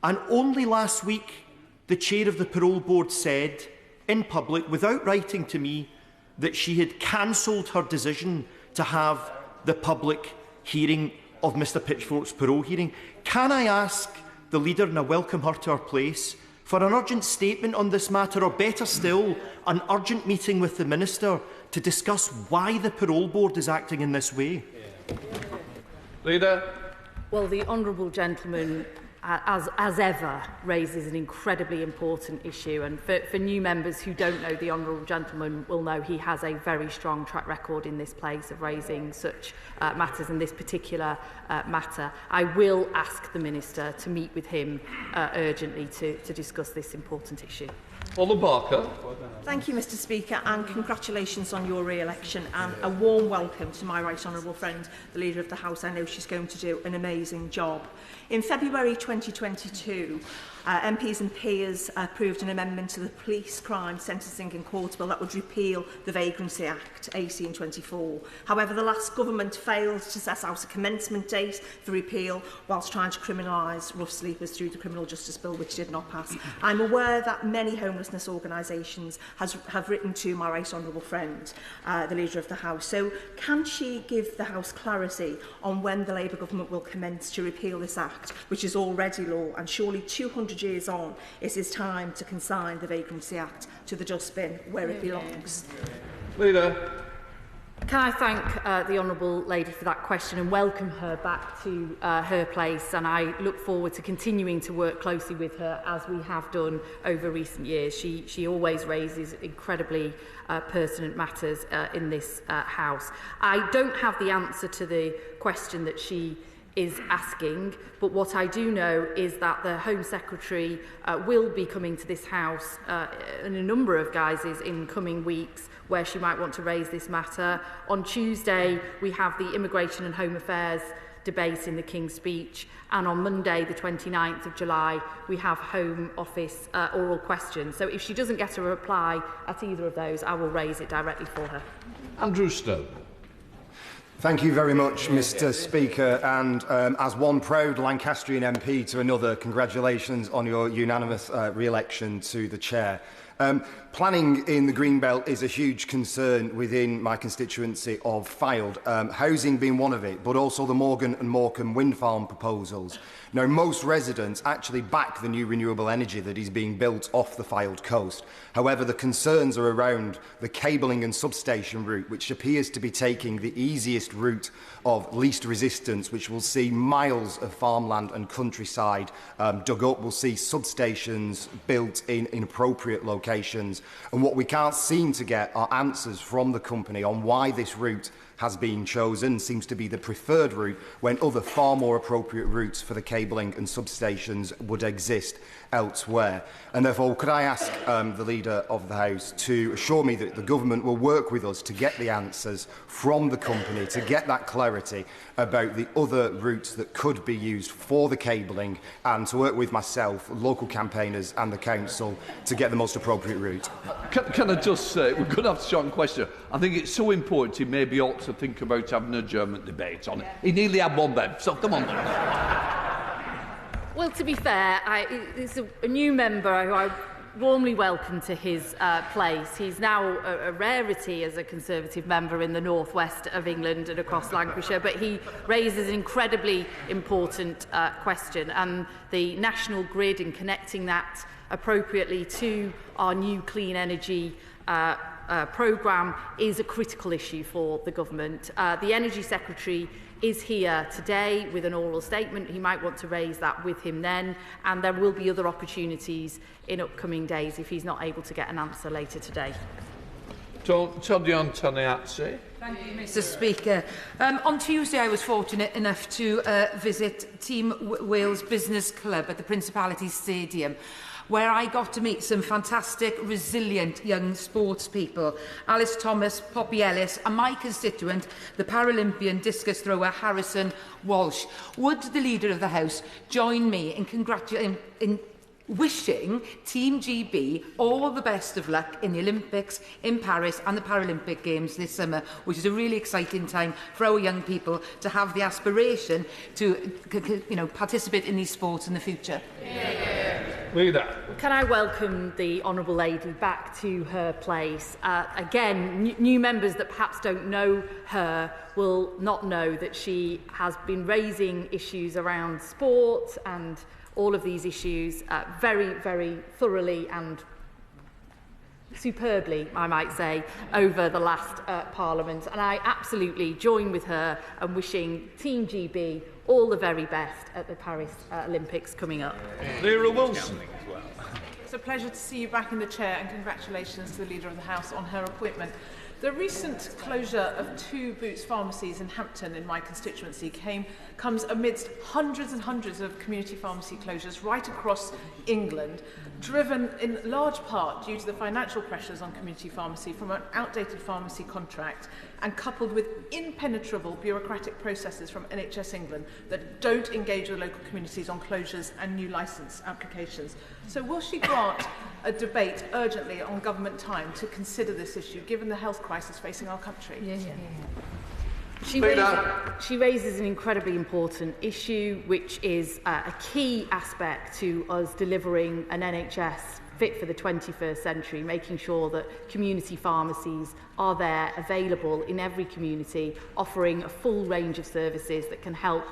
and only last week the chair of the parole board said in public, without writing to me, that she had cancelled her decision to have the public hearing of Mr Pitchfork's parole hearing. Can I ask the leader, and I welcome her to her place, for an urgent statement on this matter, or better still, an urgent meeting with the Minister to discuss why the parole board is acting in this way? Leader. Well, the honourable gentleman, as ever, raises an incredibly important issue, and for new members who don't know, the honourable gentleman will know he has a very strong track record in this place of raising such matters, and this particular matter. I will ask the Minister to meet with him urgently to discuss this important issue. Paula Barker. Thank you, Mr Speaker, and congratulations on your re-election, and a warm welcome to my right honourable friend, the Leader of the House. I know she's going to do an amazing job. In February 2022, MPs and peers approved an amendment to the Police Crime Sentencing and Court Bill that would repeal the Vagrancy Act 1824. However, the last government failed to set out a commencement date for repeal whilst trying to criminalise rough sleepers through the Criminal Justice Bill, which did not pass. I'm aware that many homelessness organisations have written to my right honourable friend, the Leader of the House. So can she give the House clarity on when the Labour government will commence to repeal this Act, which is already law, and surely 200 years on, it is time to consign the Vagrancy Act to the dustbin where it belongs? Leader. Can I thank the honourable lady for that question and welcome her back to her place, and I look forward to continuing to work closely with her as we have done over recent years. She always raises incredibly pertinent matters in this House. I don't have the answer to the question that she is asking, but what I do know is that the Home Secretary will be coming to this House in a number of guises in coming weeks where she might want to raise this matter. On Tuesday, we have the Immigration and Home Affairs debate in the King's Speech, and on Monday, the 29th of July, we have Home Office oral questions. So if she doesn't get a reply at either of those, I will raise it directly for her. Andrew Stone. Thank you very much, Mr Speaker, and as one proud Lancastrian MP to another, congratulations on your unanimous re-election to the chair. Planning in the Greenbelt is a huge concern within my constituency of Fylde, housing being one of it, but also the Morgan and Morecambe wind farm proposals. Now, most residents actually back the new renewable energy that is being built off the Fylde coast. However, the concerns are around the cabling and substation route, which appears to be taking the easiest route of least resistance, which will see miles of farmland and countryside dug up. We'll see substations built in inappropriate locations. And what we can't seem to get are answers from the company on why this route has been chosen, seems to be the preferred route, when other far more appropriate routes for the cabling and substations would exist elsewhere. And therefore, could I ask the Leader of the House to assure me that the government will work with us to get the answers from the company, to get that clarity about the other routes that could be used for the cabling, and to work with myself, local campaigners and the council to get the most appropriate route? Can I just say, we're going to have to shorten question. I think it's so important he maybe ought to think about having a German debate on it. He nearly had one then, so come on. Well, to be fair, it's a new member who I warmly welcome to his place. He's now a rarity as a Conservative member in the northwest of England and across Lancashire, but he raises an incredibly important question, and the national grid and connecting that appropriately to our new clean energy programme is a critical issue for the government. The Energy Secretary is here today with an oral statement. He might want to raise that with him then, and there will be other opportunities in upcoming days if he's not able to get an answer later today. Todion Taniatsi. Thank you, Mr Speaker. On Tuesday, I was fortunate enough to visit Team Wales Business Club at the Principality Stadium, where I got to meet some fantastic, resilient young sports people. Alice Thomas, Poppy Ellis, and my constituent, the Paralympian discus thrower Harrison Walsh. Would the Leader of the House join me in wishing Team GB all the best of luck in the Olympics in Paris and the Paralympic Games this summer, which is a really exciting time for our young people to have the aspiration to participate in these sports in the future. Leader. Can I welcome the Honourable Lady back to her place? Again, new members that perhaps don't know her will not know that she has been raising issues around sport and all of these issues very, very thoroughly and superbly, I might say, over the last Parliament. And I absolutely join with her and wishing Team GB all the very best at the Paris Olympics coming up. Lyra Wilson. It's a pleasure to see you back in the chair, and congratulations to the Leader of the House on her appointment. The recent closure of 2 Boots pharmacies in Hampton in my constituency comes amidst hundreds and hundreds of community pharmacy closures right across England, driven in large part due to the financial pressures on community pharmacy from an outdated pharmacy contract and coupled with impenetrable bureaucratic processes from NHS England that don't engage with local communities on closures and new licence applications. So will she grant a debate urgently on government time to consider this issue, given the health crisis facing our country? She raises an incredibly important issue, which is a key aspect to us delivering an NHS fit for the 21st century, making sure that community pharmacies are there, available in every community, offering a full range of services that can help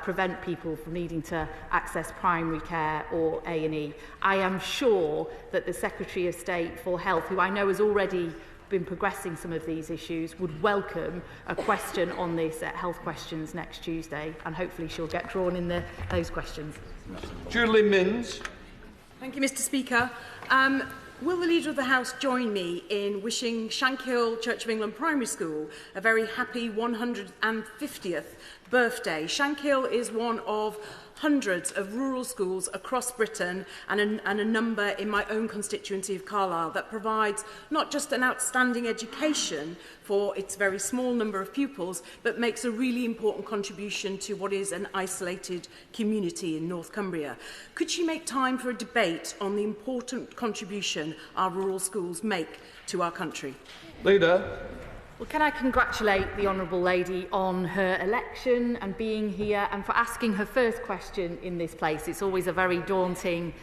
prevent people from needing to access primary care or A&E. I am sure that the Secretary of State for Health, who I know has already been progressing some of these issues, would welcome a question on this at Health Questions next Tuesday, and hopefully she'll get drawn in those questions. Julie Minns. Thank you, Mr. Speaker. Will the Leader of the House join me in wishing Shankill Church of England Primary School a very happy 150th birthday? Shankill is one of hundreds of rural schools across Britain and a number in my own constituency of Carlisle that provides not just an outstanding education for its very small number of pupils, but makes a really important contribution to what is an isolated community in North Cumbria. Could she make time for a debate on the important contribution our rural schools make to our country? Leader. Well, can I congratulate the Honourable Lady on her election and being here and for asking her first question in this place. It's always a very daunting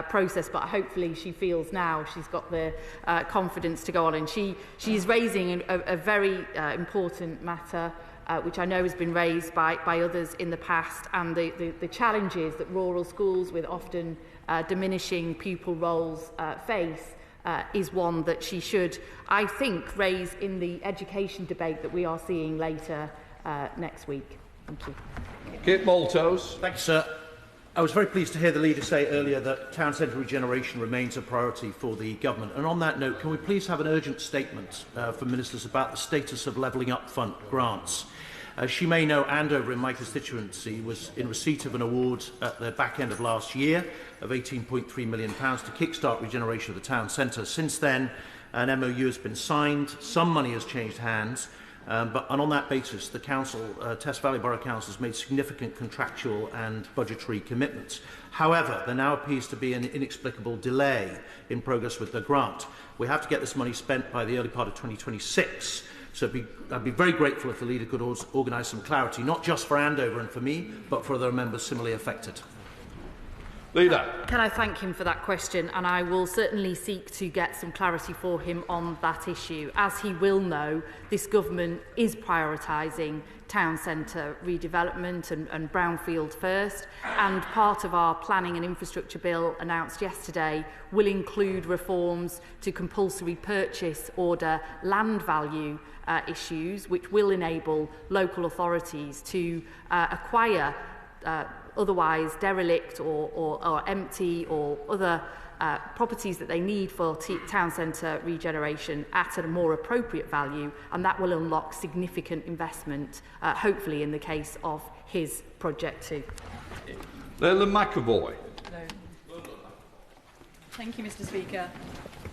process, but hopefully she feels now she's got the confidence to go on. And she's raising a very important matter, which I know has been raised by others in the past, and the challenges that rural schools with often diminishing pupil roles face. Is one that she should, I think, raise in the education debate that we are seeing later next week. Thank you. Kit Malthouse. Thank you, sir. I was very pleased to hear the Leader say earlier that town centre regeneration remains a priority for the government. And on that note, can we please have an urgent statement from ministers about the status of levelling up fund grants? As she may know, Andover in my constituency was in receipt of an award at the back end of last year of £18.3 million to kickstart regeneration of the town centre. Since then, an MOU has been signed, some money has changed hands, and on that basis, the council, Test Valley Borough Council, has made significant contractual and budgetary commitments. However, there now appears to be an inexplicable delay in progress with the grant. We have to get this money spent by the early part of 2026. So I'd be very grateful if the Leader could organise some clarity, not just for Andover and for me, but for other members similarly affected. Leader. Can I thank him for that question, and I will certainly seek to get some clarity for him on that issue. As he will know, this government is prioritising town centre redevelopment and brownfield first, and part of our planning and infrastructure bill announced yesterday will include reforms to compulsory purchase order land value issues, which will enable local authorities to acquire otherwise derelict or empty or other properties that they need for town centre regeneration at a more appropriate value, and that will unlock significant investment, hopefully in the case of his project too. Leila McAvoy. Thank you, Mr. Speaker.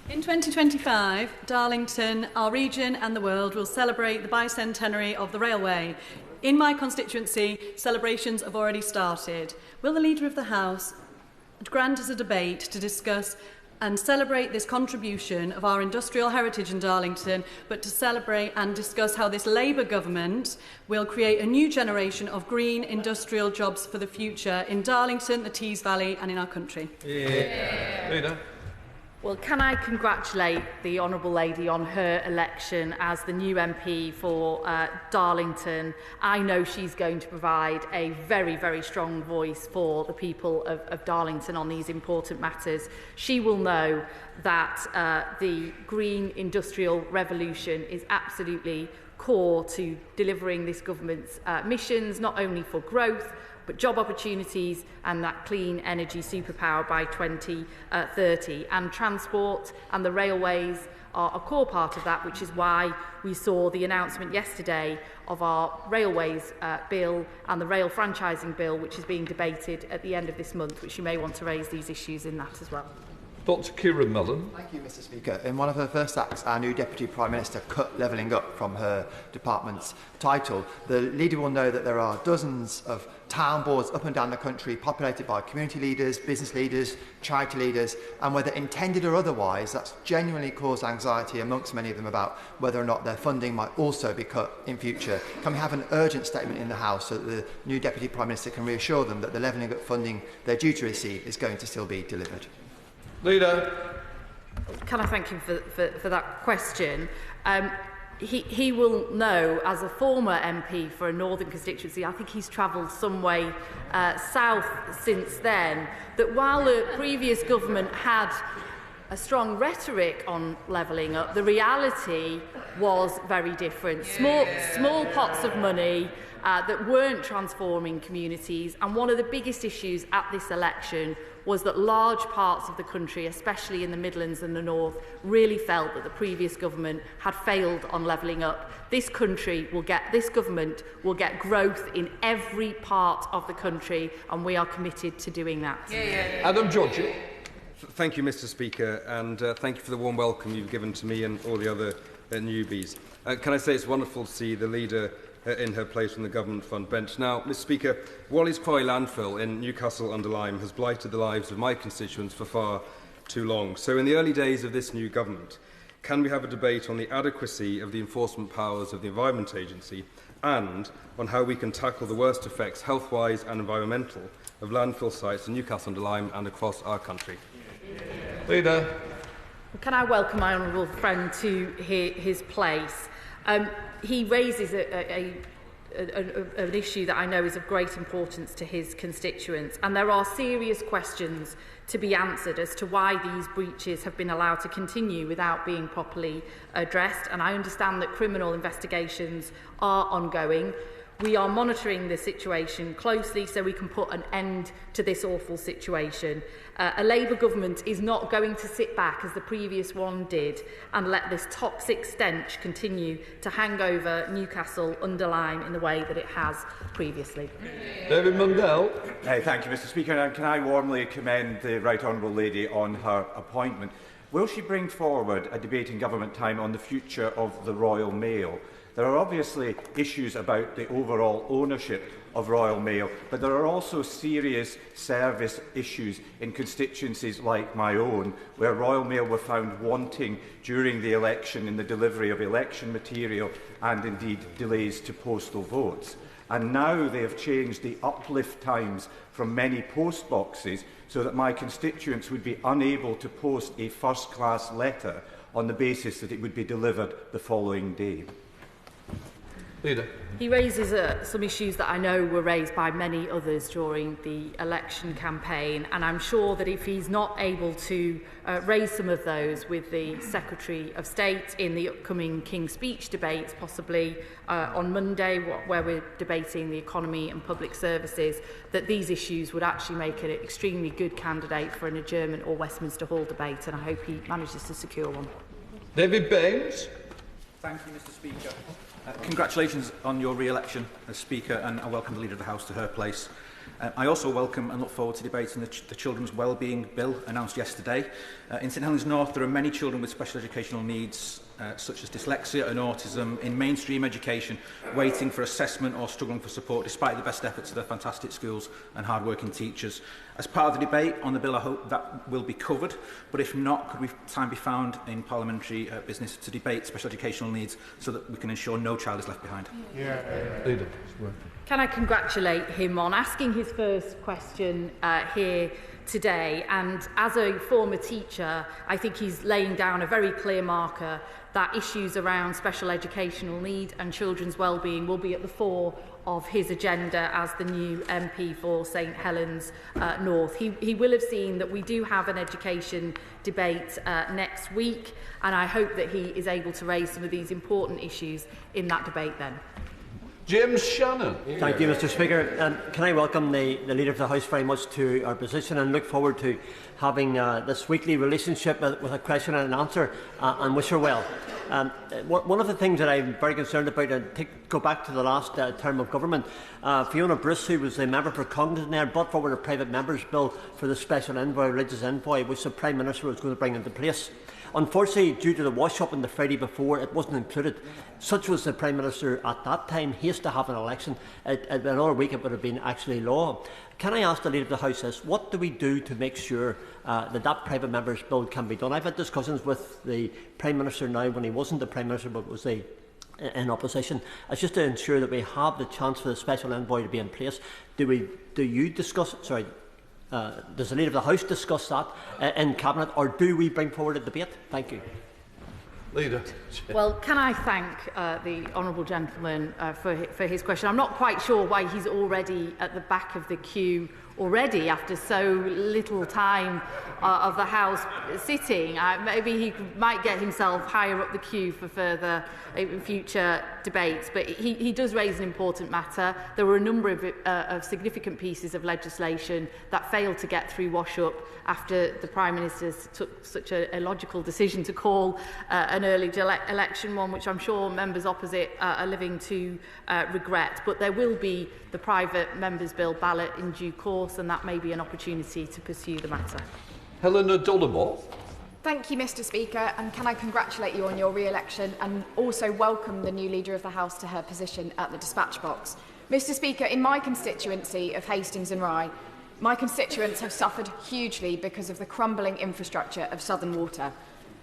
In 2025, Darlington, our region and the world will celebrate the bicentenary of the railway. In my constituency, celebrations have already started. Will the Leader of the House grant us a debate to discuss and celebrate this contribution of our industrial heritage in Darlington, but to celebrate and discuss how this Labour government will create a new generation of green industrial jobs for the future in Darlington, the Tees Valley and in our country? Leader. Well, can I congratulate the Honourable Lady on her election as the new MP for Darlington. I know she's going to provide a very, very strong voice for the people of Darlington on these important matters. She will know that the green industrial revolution is absolutely core to delivering this government's missions, not only for growth, but job opportunities and that clean energy superpower by 2030. And transport and the railways are a core part of that, which is why we saw the announcement yesterday of our railways bill and the rail franchising bill, which is being debated at the end of this month, which you may want to raise these issues in that as well. Dr. Kieran Mullen. Thank you, Mr. Speaker. In one of her first acts, our new Deputy Prime Minister cut levelling up from her department's title. The leader will know that there are dozens of town boards up and down the country populated by community leaders, business leaders, charity leaders, and whether intended or otherwise, that's genuinely caused anxiety amongst many of them about whether or not their funding might also be cut in future. Can we have an urgent statement in the House so that the new Deputy Prime Minister can reassure them that the levelling up funding they're due to receive is going to still be delivered? Leader. Can I thank him for that question? He will know, as a former MP for a northern constituency, I think he's travelled some way south since then, that while the previous government had a strong rhetoric on levelling up, the reality was very different. Small pots of money that weren't transforming communities, and one of the biggest issues at this election was that large parts of the country, especially in the Midlands and the North, really felt that the previous government had failed on levelling up. This government will get growth in every part of the country, and we are committed to doing that. Adam Georgie. Thank you, Mr. Speaker, and thank you for the warm welcome you've given to me and all the other newbies. Can I say it's wonderful to see the leader in her place on the Government Fund bench. Now, Mr. Speaker, Wally's Quarry landfill in Newcastle-under-Lyme has blighted the lives of my constituents for far too long. So in the early days of this new government, can we have a debate on the adequacy of the enforcement powers of the Environment Agency and on how we can tackle the worst effects, health-wise and environmental, of landfill sites in Newcastle-under-Lyme and across our country? Leader. Can I welcome my honourable friend to his place? He raises an issue that I know is of great importance to his constituents, and there are serious questions to be answered as to why these breaches have been allowed to continue without being properly addressed. And I understand that criminal investigations are ongoing. We are monitoring the situation closely so we can put an end to this awful situation. A Labour government is not going to sit back, as the previous one did, and let this toxic stench continue to hang over Newcastle-under-Lyme in the way that it has previously. David Mundell. Thank you, Mr. Speaker, and can I warmly commend the Right Honourable Lady on her appointment. Will she bring forward a debate in government time on the future of the Royal Mail? There are obviously issues about the overall ownership of Royal Mail, but there are also serious service issues in constituencies like my own, where Royal Mail were found wanting during the election in the delivery of election material and indeed delays to postal votes. And now they have changed the uplift times from many post boxes so that my constituents would be unable to post a first-class letter on the basis that it would be delivered the following day. Leader. He raises some issues that I know were raised by many others during the election campaign, and I'm sure that if he's not able to raise some of those with the Secretary of State in the upcoming King's Speech debates, possibly on Monday, where we're debating the economy and public services, that these issues would actually make an extremely good candidate for an adjournment or Westminster Hall debate, and I hope he manages to secure one. David Baines. Thank you, Mr. Speaker. Congratulations on your re-election as Speaker, and I welcome the Leader of the House to her place. I also welcome and look forward to debating the Children's Wellbeing Bill announced yesterday. In St Helens North, there are many children with special educational needs, such as dyslexia and autism, in mainstream education, waiting for assessment or struggling for support, despite the best efforts of their fantastic schools and hard-working teachers. As part of the debate on the bill, I hope that will be covered, but if not, could time be found in parliamentary business to debate special educational needs so that we can ensure no child is left behind? Leader. Can I congratulate him on asking his first question here today? And as a former teacher, I think he's laying down a very clear marker that issues around special educational need and children's wellbeing will be at the fore of his agenda as the new MP for St Helens North. He will have seen that we do have an education debate next week, and I hope that he is able to raise some of these important issues in that debate then. James Shannon. Thank you, Mr Speaker. Can I welcome the Leader of the House very much to our position and look forward to having this weekly relationship with a question and an answer and wish her well. One of the things that I'm very concerned about, and go back to the last term of government, Fiona Brice, who was the member for Congdon there, brought forward a private member's bill for the special envoy, religious envoy, which the Prime Minister was going to bring into place. Unfortunately, due to the wash-up on the Friday before, it wasn't included. Such was the Prime Minister at that time. He has to have an election. Another week it would have been actually law. Can I ask the Leader of the House this? What do we do to make sure that private member's bill can be done? I've had discussions with the Prime Minister now, when he wasn't the Prime Minister but was in opposition. It's just to ensure that we have the chance for the special envoy to be in place. Do you discuss? Sorry. Does the Leader of the House discuss that in Cabinet, or do we bring forward a debate? Thank you. Leader. Well, can I thank the honourable gentleman for his question? I'm not quite sure why he's already at the back of the queue already after so little time of the House sitting. Maybe he might get himself higher up the queue for further future debates, but he does raise an important matter. There were a number of significant pieces of legislation that failed to get through wash-up after the Prime Minister took such a logical decision to call an early election, one which I'm sure members opposite are living to regret. But there will be the private members' bill ballot in due course, and that may be an opportunity to pursue the matter. Helena Dollabot. Thank you, Mr Speaker, and can I congratulate you on your re-election and also welcome the new Leader of the House to her position at the dispatch box. Mr Speaker, in my constituency of Hastings and Rye, my constituents have suffered hugely because of the crumbling infrastructure of Southern Water.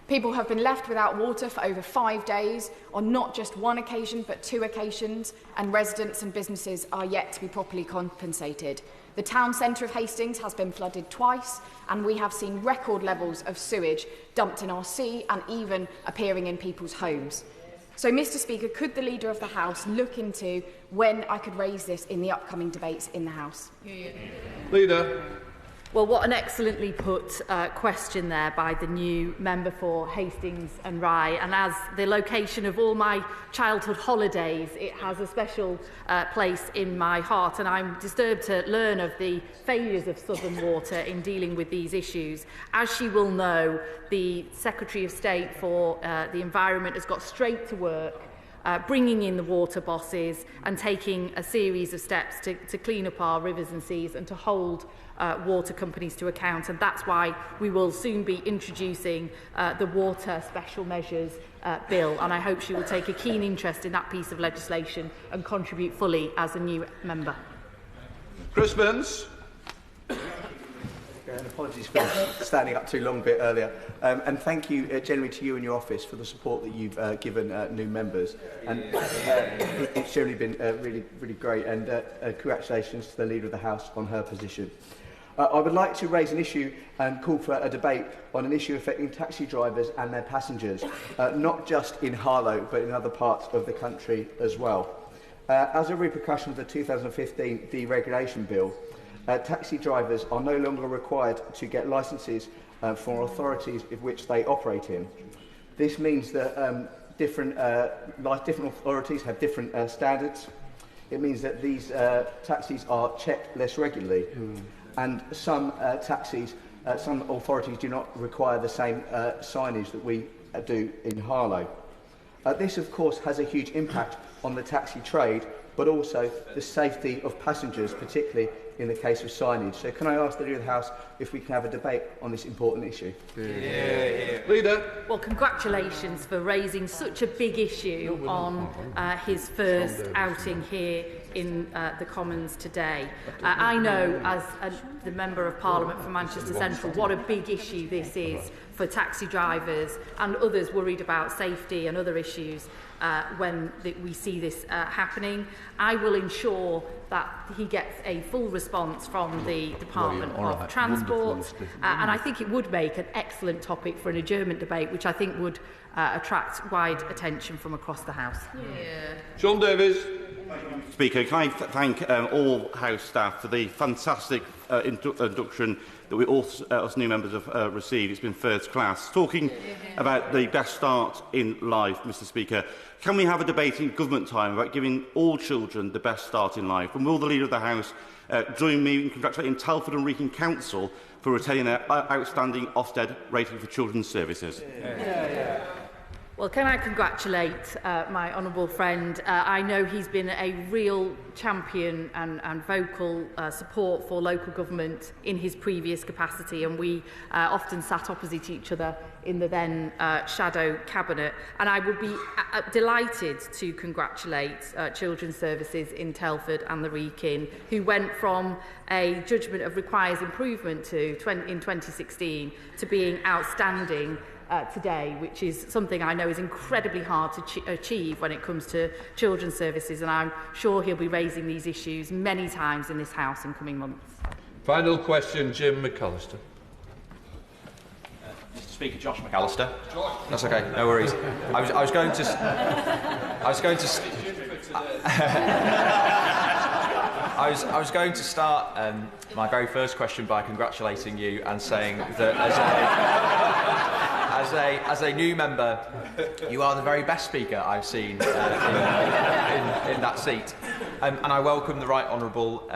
People have been left without water for over 5 days, on not just one occasion but 2 occasions, and residents and businesses are yet to be properly compensated. The town centre of Hastings has been flooded twice, and we have seen record levels of sewage dumped in our sea and even appearing in people's homes. So, Mr Speaker, could the Leader of the House look into when I could raise this in the upcoming debates in the House? Leader. Well, what an excellently put question there by the new member for Hastings and Rye. And as the location of all my childhood holidays, it has a special place in my heart. And I'm disturbed to learn of the failures of Southern Water in dealing with these issues. As she will know, the Secretary of State for the Environment has got straight to work bringing in the water bosses and taking a series of steps to clean up our rivers and seas and to hold water companies to account. And that's why we will soon be introducing the Water Special Measures Bill. And I hope she will take a keen interest in that piece of legislation and contribute fully as a new member. Chris Burns. And apologies for standing up too long a bit earlier. And thank you generally to you and your office for the support that you've given new members. And it's generally been really, really great. And congratulations to the Leader of the House on her position. I would like to raise an issue and call for a debate on an issue affecting taxi drivers and their passengers, not just in Harlow, but in other parts of the country as well. As a repercussion of the 2015 deregulation bill, taxi drivers are no longer required to get licences from authorities of which they operate in. This means that different authorities have different standards. It means that these taxis are checked less regularly, and some some authorities do not require the same signage that we do in Harlow. This, of course, has a huge impact on the taxi trade, but also the safety of passengers, particularly in the case of signage. So can I ask the Leader of the House if we can have a debate on this important issue? Leader. Well, congratulations for raising such a big issue on his first outing here in the Commons today. I know, as the Member of Parliament for Manchester Central, what a big issue this is for taxi drivers and others worried about safety and other issues when we see this happening. I will ensure that he gets a full response from the Department of Transport, and I think it would make an excellent topic for an adjournment debate, which I think would attract wide attention from across the House. Sean Davies. Speaker, can I thank all House staff for the fantastic induction that we all, us new members, have received. It's been first class. Talking about the best start in life, Mr Speaker, can we have a debate in government time about giving all children the best start in life? And will the Leader of the House join me in congratulating Telford and Wrekin Council for retaining their outstanding Ofsted rating for children's services? Well, can I congratulate my honourable friend? I know he's been a real champion and vocal support for local government in his previous capacity, and we often sat opposite each other in the then shadow cabinet. And I would be delighted to congratulate Children's Services in Telford and the Wrekin, who went from a judgment of requires improvement in 2016 to being outstanding today, which is something I know is incredibly hard to achieve when it comes to children's services, and I'm sure he'll be raising these issues many times in this House in coming months. Final question, Jim McAllister. Mr Speaker, Josh McAllister. That's okay, no worries. I was going to start my very first question by congratulating you and saying that as a new member, you are the very best speaker I've seen in that seat. And I welcome the Right Honourable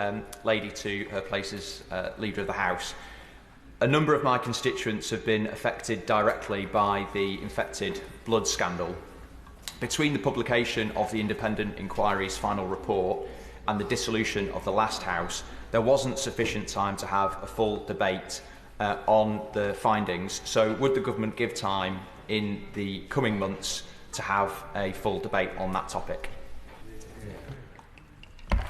Lady to her place as Leader of the House. A number of my constituents have been affected directly by the infected blood scandal. Between the publication of the independent inquiry's final report and the dissolution of the last House, there wasn't sufficient time to have a full debate on the findings. So would the government give time in the coming months to have a full debate on that topic?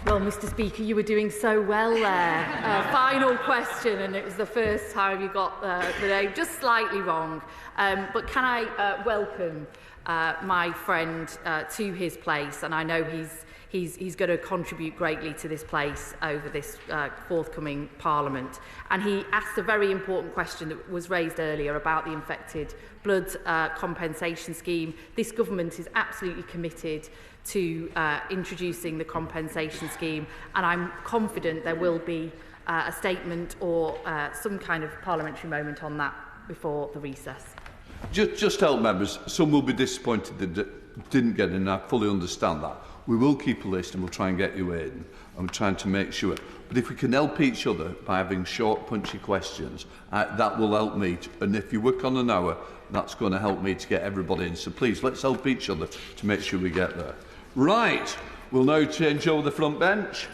Well, Mr Speaker, you were doing so well there. Final question, and it was the first time you got the name just slightly wrong. But can I welcome my friend to his place, and I know he's going to contribute greatly to this place over this forthcoming Parliament. And he asked a very important question that was raised earlier about the infected blood compensation scheme. This government is absolutely committed to introducing the compensation scheme, and I'm confident there will be a statement or some kind of parliamentary moment on that before the recess. Just to help members, some will be disappointed that didn't get in, I fully understand that. We will keep a list and we'll try and get you in. I'm trying to make sure. But if we can help each other by having short, punchy questions, that will help me. And if you work on an hour, that's going to help me to get everybody in. So please, let's help each other to make sure we get there. Right, we'll now change over the front bench.